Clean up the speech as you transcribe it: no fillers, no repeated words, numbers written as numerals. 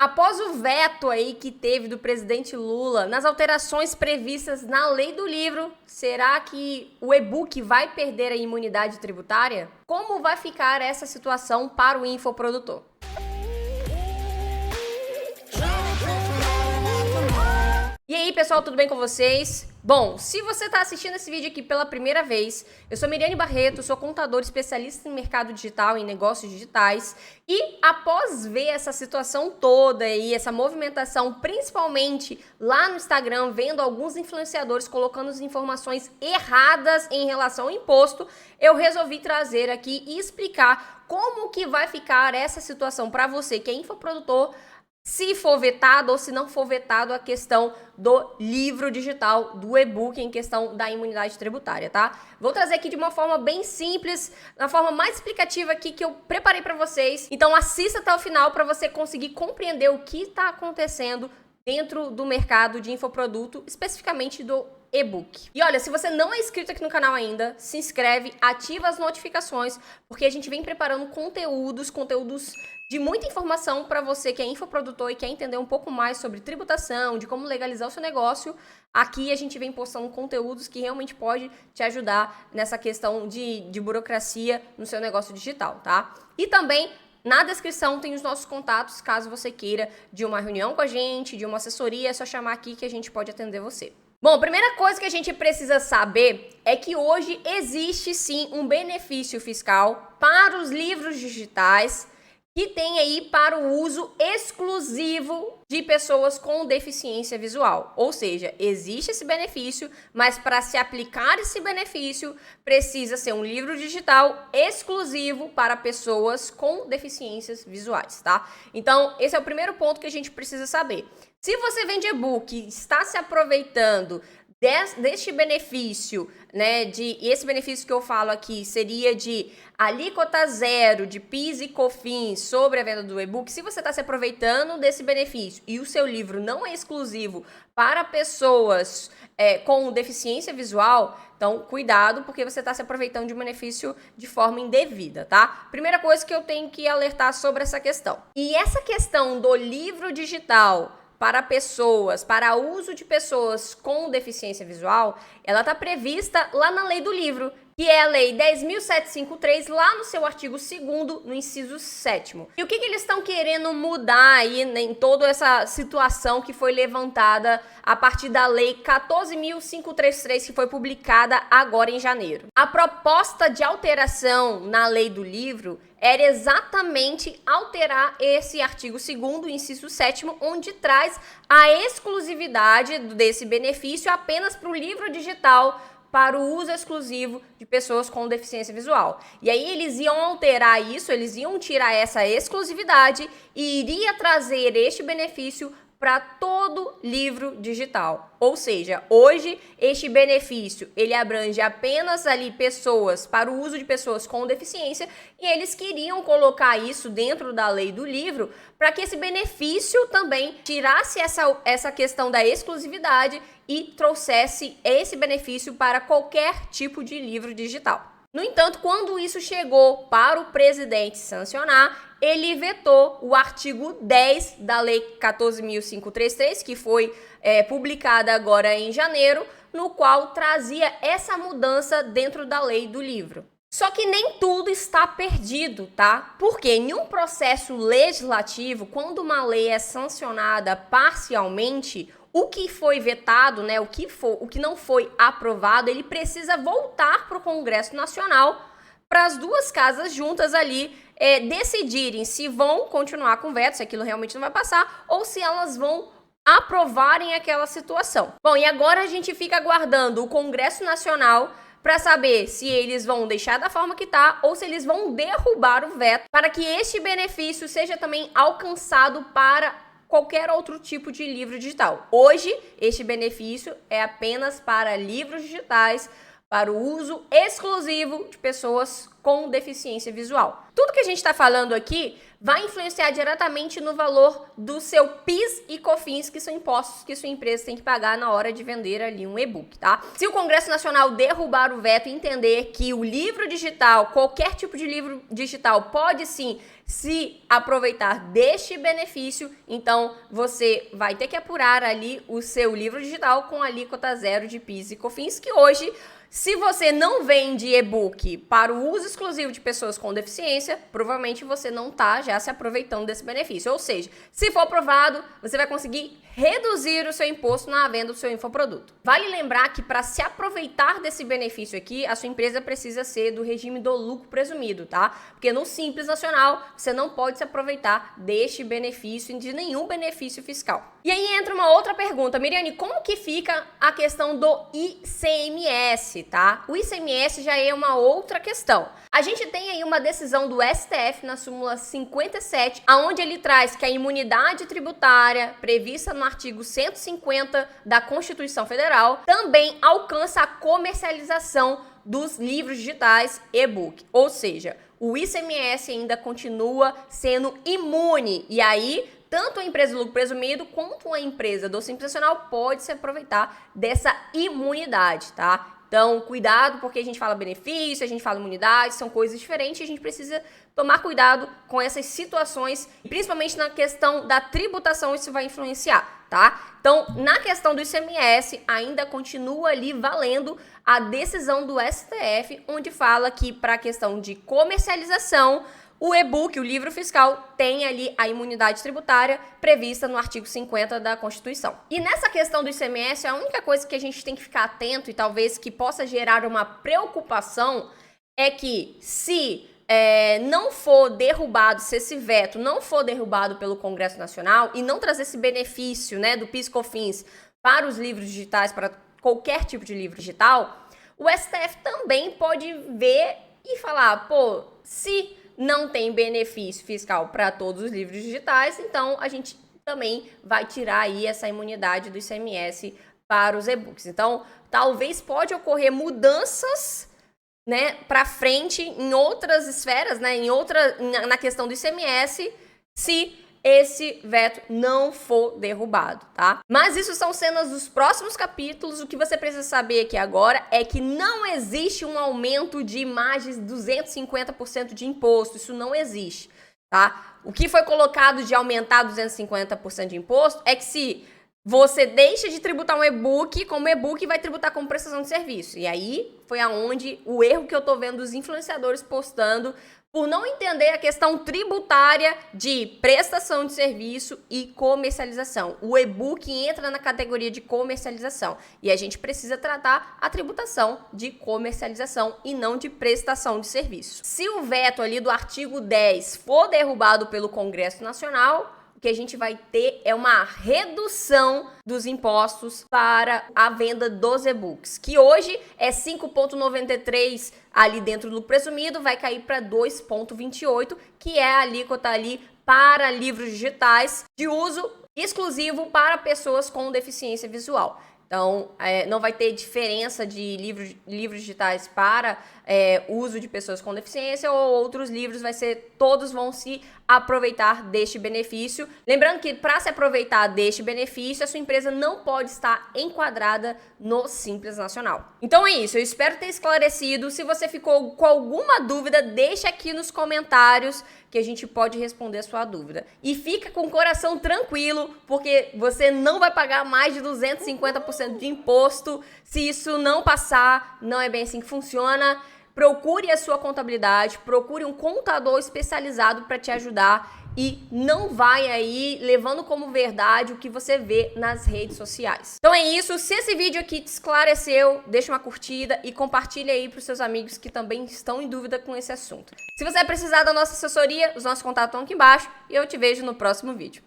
Após o veto aí que teve do presidente Lula nas alterações previstas na lei do livro, será que o e-book vai perder a imunidade tributária? Como vai ficar essa situação para o infoprodutor? E aí, pessoal, tudo bem com vocês? Bom, se você está assistindo esse vídeo aqui pela primeira vez, eu sou Miriane Barreto, sou contadora especialista em mercado digital e em negócios digitais, e após ver essa situação toda e essa movimentação, principalmente lá no Instagram, vendo alguns influenciadores colocando as informações erradas em relação ao imposto, eu resolvi trazer aqui e explicar como que vai ficar essa situação para você que é infoprodutor, se for vetado ou se não for vetado a questão do livro digital, do e-book em questão da imunidade tributária, tá? Vou trazer aqui de uma forma bem simples, na forma mais explicativa aqui que eu preparei para vocês. Então assista até o final para você conseguir compreender o que está acontecendo dentro do mercado de infoproduto, especificamente do e-book. E olha, se você não é inscrito aqui no canal ainda, se inscreve, ativa as notificações, porque a gente vem preparando conteúdos de muita informação para você que é infoprodutor e quer entender um pouco mais sobre tributação, de como legalizar o seu negócio. Aqui a gente vem postando conteúdos que realmente pode te ajudar nessa questão de burocracia no seu negócio digital, tá? E também na descrição tem os nossos contatos, caso você queira de uma reunião com a gente, de uma assessoria, é só chamar aqui que a gente pode atender você. Bom, a primeira coisa que a gente precisa saber é que hoje existe sim um benefício fiscal para os livros digitais que tem aí para o uso exclusivo de pessoas com deficiência visual. Ou seja, existe esse benefício, mas para se aplicar esse benefício, precisa ser um livro digital exclusivo para pessoas com deficiências visuais, tá? Então, esse é o primeiro ponto que a gente precisa saber. Se você vende e-book e está se aproveitando deste benefício, né, e esse benefício que eu falo aqui seria de alíquota zero de PIS e COFINS sobre a venda do e-book, se você está se aproveitando desse benefício e o seu livro não é exclusivo para pessoas com deficiência visual, então cuidado, porque você está se aproveitando de um benefício de forma indevida, tá? Primeira coisa que eu tenho que alertar sobre essa questão. E essa questão do livro digital para pessoas, para uso de pessoas com deficiência visual, ela está prevista lá na lei do livro, que é a lei 10.753, lá no seu artigo 2º, no inciso 7º. E o que eles estão querendo mudar aí em toda essa situação que foi levantada a partir da lei 14.533, que foi publicada agora em janeiro? A proposta de alteração na lei do livro era exatamente alterar esse artigo 2º, inciso 7º, onde traz a exclusividade desse benefício apenas para o livro digital, para o uso exclusivo de pessoas com deficiência visual. E aí eles iam alterar isso, eles iam tirar essa exclusividade e iria trazer este benefício para todo livro digital. Ou seja, hoje este benefício, ele abrange apenas ali pessoas, para o uso de pessoas com deficiência, e eles queriam colocar isso dentro da lei do livro para que esse benefício também tirasse essa questão da exclusividade e trouxesse esse benefício para qualquer tipo de livro digital. No entanto, quando isso chegou para o presidente sancionar, ele vetou o artigo 10 da lei 14.533, que foi publicada agora em janeiro, no qual trazia essa mudança dentro da lei do livro. Só que nem tudo está perdido, tá? Porque em um processo legislativo, quando uma lei é sancionada parcialmente, o que foi vetado, né, o que não foi aprovado, ele precisa voltar para o Congresso Nacional para as duas casas juntas ali decidirem se vão continuar com veto, se aquilo realmente não vai passar, ou se elas vão aprovarem aquela situação. Bom, e agora a gente fica aguardando o Congresso Nacional para saber se eles vão deixar da forma que está ou se eles vão derrubar o veto para que este benefício seja também alcançado para qualquer outro tipo de livro digital. Hoje, este benefício é apenas para livros digitais para o uso exclusivo de pessoas com deficiência visual. Tudo que a gente está falando aqui vai influenciar diretamente no valor do seu PIS e COFINS, que são impostos que sua empresa tem que pagar na hora de vender ali um e-book, tá? Se o Congresso Nacional derrubar o veto e entender que o livro digital, qualquer tipo de livro digital, pode sim se aproveitar deste benefício, então você vai ter que apurar ali o seu livro digital com alíquota zero de PIS e COFINS, que hoje, se você não vende e-book para o uso exclusivo de pessoas com deficiência, provavelmente você não está já se aproveitando desse benefício. Ou seja, se for aprovado, você vai conseguir reduzir o seu imposto na venda do seu infoproduto. Vale lembrar que para se aproveitar desse benefício aqui, a sua empresa precisa ser do regime do lucro presumido, tá? Porque no Simples Nacional, você não pode se aproveitar deste benefício e de nenhum benefício fiscal. E aí entra uma outra pergunta, Miriane, como que fica a questão do ICMS, tá? O ICMS já é uma outra questão. A gente tem aí uma decisão do STF na súmula 57, aonde ele traz que a imunidade tributária prevista no artigo 150 da Constituição Federal também alcança a comercialização dos livros digitais e-book. Ou seja, o ICMS ainda continua sendo imune. E aí, tanto a empresa do lucro presumido quanto a empresa do Simples Nacional pode se aproveitar dessa imunidade, tá? Então, cuidado, porque a gente fala benefício, a gente fala imunidade, são coisas diferentes e a gente precisa tomar cuidado com essas situações, principalmente na questão da tributação, isso vai influenciar, tá? Então, na questão do ICMS, ainda continua ali valendo a decisão do STF, onde fala que para a questão de comercialização, o e-book, o livro fiscal, tem ali a imunidade tributária prevista no artigo 50 da Constituição. E nessa questão do ICMS, a única coisa que a gente tem que ficar atento e talvez que possa gerar uma preocupação é que se não for derrubado, se esse veto não for derrubado pelo Congresso Nacional e não trazer esse benefício, né, do PIS/COFINS para os livros digitais, para qualquer tipo de livro digital, o STF também pode ver e falar, pô, se não tem benefício fiscal para todos os livros digitais, então a gente também vai tirar aí essa imunidade do ICMS para os e-books. Então, talvez pode ocorrer mudanças, né, para frente em outras esferas, né, na questão do ICMS, se esse veto não for derrubado, tá? Mas isso são cenas dos próximos capítulos. O que você precisa saber aqui agora é que não existe um aumento de mais de 250% de imposto. Isso não existe, tá? O que foi colocado de aumentar 250% de imposto é que se você deixa de tributar um e-book como e-book, vai tributar como prestação de serviço. E aí foi aonde o erro que eu tô vendo dos influenciadores postando por não entender a questão tributária de prestação de serviço e comercialização. O e-book entra na categoria de comercialização e a gente precisa tratar a tributação de comercialização e não de prestação de serviço. Se o veto ali do artigo 10 for derrubado pelo Congresso Nacional, o que a gente vai ter é uma redução dos impostos para a venda dos e-books, que hoje é 5,93 ali dentro do lucro presumido, vai cair para 2,28, que é a alíquota ali para livros digitais de uso exclusivo para pessoas com deficiência visual. Então, não vai ter diferença de livros digitais para uso de pessoas com deficiência ou outros livros, todos vão se aproveitar deste benefício. Lembrando que para se aproveitar deste benefício, a sua empresa não pode estar enquadrada no Simples Nacional. Então é isso, eu espero ter esclarecido. Se você ficou com alguma dúvida, deixa aqui nos comentários que a gente pode responder a sua dúvida. E fica com o coração tranquilo, porque você não vai pagar mais de 250% de imposto. Se isso não passar, não é bem assim que funciona. Procure a sua contabilidade, procure um contador especializado para te ajudar e não vai aí levando como verdade o que você vê nas redes sociais. Então é isso, se esse vídeo aqui te esclareceu, deixa uma curtida e compartilha aí para os seus amigos que também estão em dúvida com esse assunto. Se você precisar da nossa assessoria, os nossos contatos estão aqui embaixo e eu te vejo no próximo vídeo.